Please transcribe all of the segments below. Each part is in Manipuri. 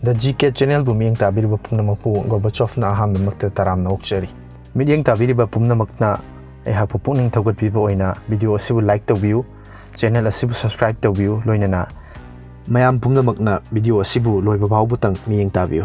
The GK channel bu miyeng tabiriba pumnamakpu Gorbachov na aham namakta taram na okchari. Miyeng tabiriba pumnamakna eha pupuning tawgatpiba oina video asibu like tawbiu, channel asibu subscribe tawbiu loinana mayam pumnamakna video asibu loiba bawbutang miyeng tabiu.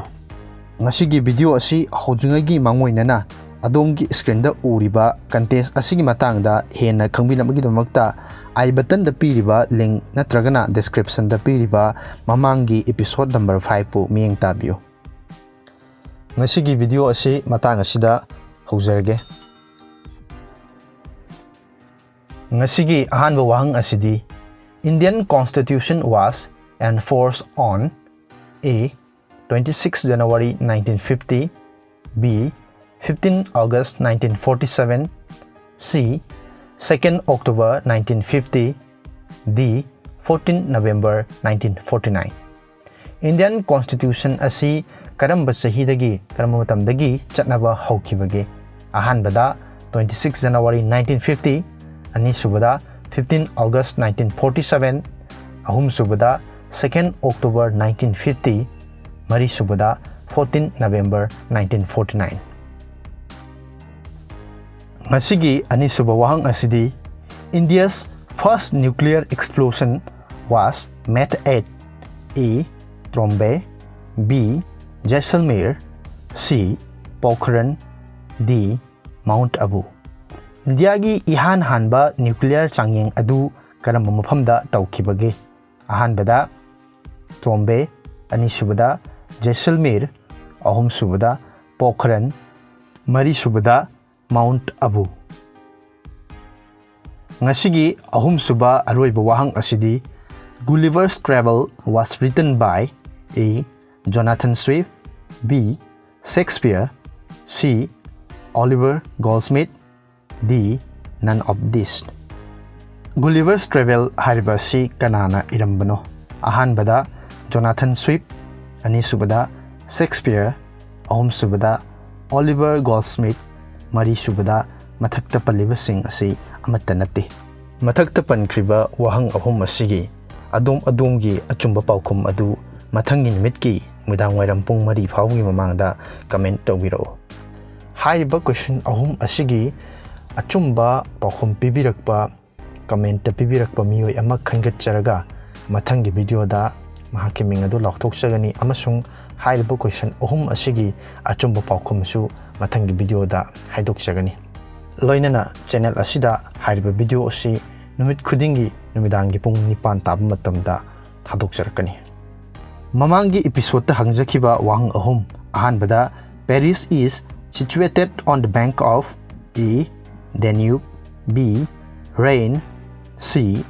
Ngasigi video asi hodringagi mangoinana adomgi screen da uriba contest asigi matangda hena khangbinamagidmakta I button da piriba link natragana description da piriba mamangi episode number 5 pu miyeng tabiu. Ngasigi video asi matang asida haujarage. Ngasigi ahanba wahang asidi Indian Constitution was enforced on A. 26 January 1950, B. 15 August 1947, C. 2nd October 1950, D. 14 November 1949. Indian Constitution asi karamba sahidagi karamba matamdagi chatnaba hawkhibage. Ahanbada 26 January 1950, anisubada 15 August 1947, ahum subada 2nd October 1950, mari subada 14 November 1949. Ngasigi anisuba wahang asidi India's first nuclear explosion was made at A. Trombe, B. Jaisalmer, C. Pokhran, D. Mount Abu. Indiagi ihan hanba nuclear changyeng adu karamba mafamda tawkhibage. Ahanbada Trombe, anisubada Jaisalmer, ahum subada Pokhran, mari subada Mount Abu. Ngasigi ahum suba aroiba wahang asidi Gulliver's Travel was written by A. Jonathan Swift, B. Shakespeare, C. Oliver Goldsmith, D. None of these. Gulliver's Travel hariba si kanana irambano. Ahanbada Jonathan Swift, anisubada Shakespeare, ahum subada Oliver Goldsmith, mari subada mathakta palibasing asi amata nate. Mathakta pankriba wahang ahum asigi adom-adomgi achumba paokhum adu mathangi numitki mudang wairam pung mari phawgi mamangda comment tawbirao. Hariba question ahum asigi achumba paokhum pibirakpa comment ta pibirakpa miyoi ama khangatcharaga mathangi video da mahakki ming adu laukthokchagani amasung hariba question ahum asigi achumba paokhum su mathangi video da haidokchagani. Loinana channel asida hariba video asi numit khudingi numidangi pung 9 taba matamda thadokcharakani. Mamangi episode ta hangjakhiba wahang ahum ahanbada Paris is situated on the bank of A. Danube, B. Rhine, C.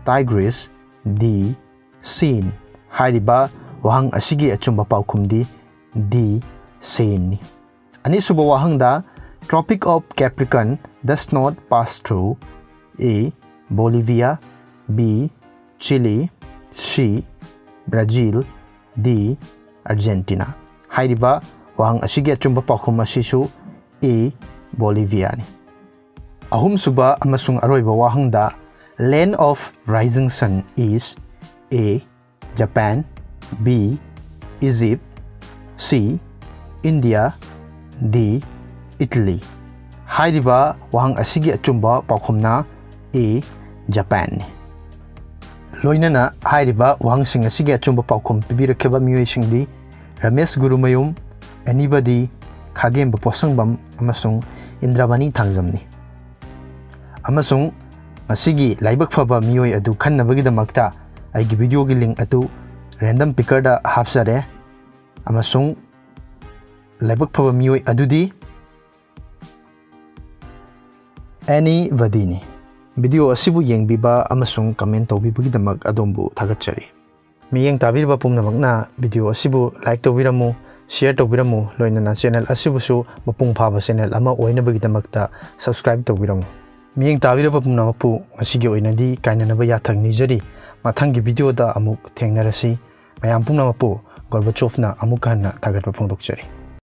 Tigris, D. Seine. Hariba wahang asigi achumba paokhumdi D. Seine. Anisuba wahangda Tropic of Capricorn does not pass through A. Bolivia, B. Chile, C. Brazil, D. Argentina. Hariba wahang asigi achumba paokhum asisu A. Bolivia ni. Ahum suba amasung aroiba wahangda Land of Rising Sun is A. Japan, B. Egypt, C. India, D. Italy. Hariba wahang asigi achumba paokhumna A. Japan. Loinana hariba wahang sing asigi achumba paokhum pibirakheba miyoi singdi Ramesh Gurumayum, Anybody, Khagemba Posangbam amasung Indramani Thangjamni. Amasung asigi laibak phaba miyoi adu khannabagidmakta aigi video gi link atu random picker da hapsare amasung laibak phaba miyoi adudi anybody ni. Video asibu yengbiba amasung comment tawbibagidamak adombu thagatchari. Miyeng tabiriba pumnamakna video asibu like taobirammu, share taobirammu, loinana channel asibusu mapung phaba channel ama oinabagidamakta subscribe taobirammu. Miyeng tabiriba pumnamakpu asigi oinadi kainanaba yathang nijari mathangi video da amuk thengnarasi mayam pumnamakpu Gorbachov na amuk hanna thagatpa phongdokchari.